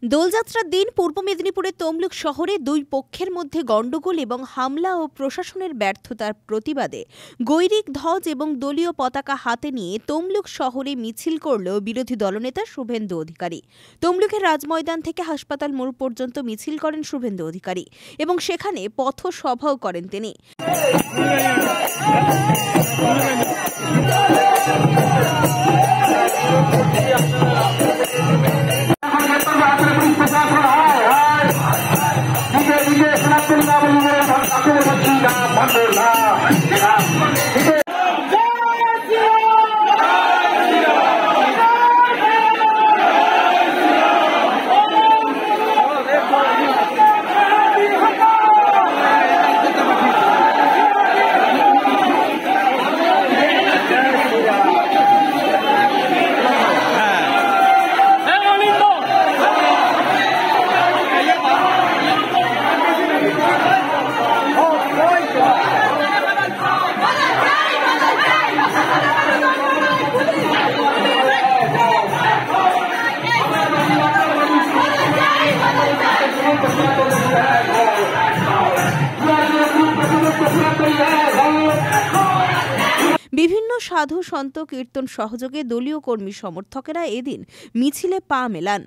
দোলযাত্রার দিন পূর্ব মেদিনীপুরের তমলুক শহরে দুই পক্ষের মধ্যে গণ্ডগোল এবং হামলা ও প্রশাসনের ব্যর্থতার প্রতিবাদে গৈরিক ধ্বজ এবং দলীয় পতাকা হাতে নিয়ে তমলুক শহরে মিছিল করল বিরোধী দলনেতা শুভেন্দু অধিকারী। তমলুকের রাজময়দান থেকে হাসপাতাল মোড় পর্যন্ত মিছিল করেন শুভেন্দু অধিকারী এবং সেখানে পথসভাও করেন তিনি। বিভিন্ন সাধু সন্ত কীর্তন সহযোগে দলীয় কর্মী সমর্থকেরা এদিন মিছিলে পা মেলান।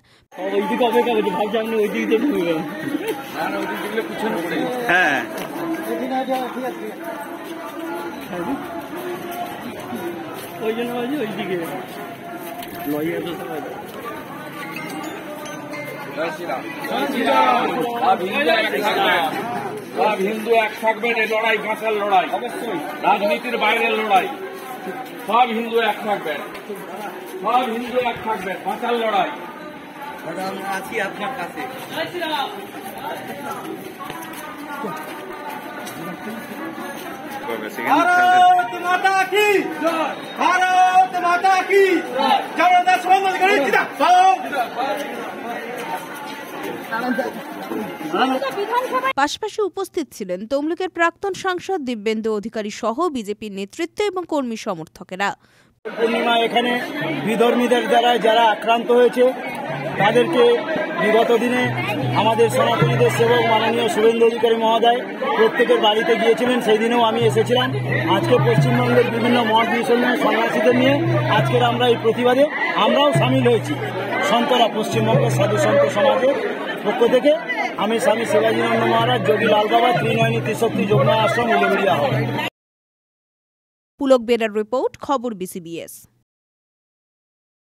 সব হিন্দু এক থাকবেন, এই লড়াই বাঁচার লড়াই, অবশ্যই রাজনীতির বাইরের লড়াই। সব হিন্দু এক থাকবেন, সব হিন্দু এক থাকবেন, বাঁচার লড়াই। আছি আপনার কাছে। ভারত মাতা কি জয়, ভারত মাতা কি জয়, জগন্নাথ মন্দির পাশাপাশি উপস্থিত ছিলেন তমলুকের প্রাক্তন সাংসদ দিব্যেন্দু অধিকারী সহ বিজেপির নেতৃত্ব এবং কর্মী সমর্থকেরা। পূর্ণিমা এখানে বিধর্মীদের দ্বারা যারা আক্রান্ত হয়েছে তাদেরকে বিগত দিনে আমাদের সনাতনীদের সেবক মাননীয় শুভেন্দু অধিকারী মহোদয় প্রত্যেকের বাড়িতে গিয়েছিলেন, সেই দিনেও আমি এসেছিলাম। আজকে পশ্চিমবঙ্গের বিভিন্ন মঠ মিশনের সন্ন্যাসীদের নিয়ে আজকের আমরা এই প্রতিবাদে আমরাও সামিল হয়েছি। সন্তরা পশ্চিমবঙ্গের সাধু সন্ত সমাজের পক্ষ থেকে আমি স্বামী শিবাজীনন্দ মহারাজ, যোগী লাল বাবা, ত্রিনয়নী ত্রিশক্তি যোগমায়া আশ্রম, উলুবেড়িয়া। পুলক বেরার রিপোর্ট, খবর BCBS।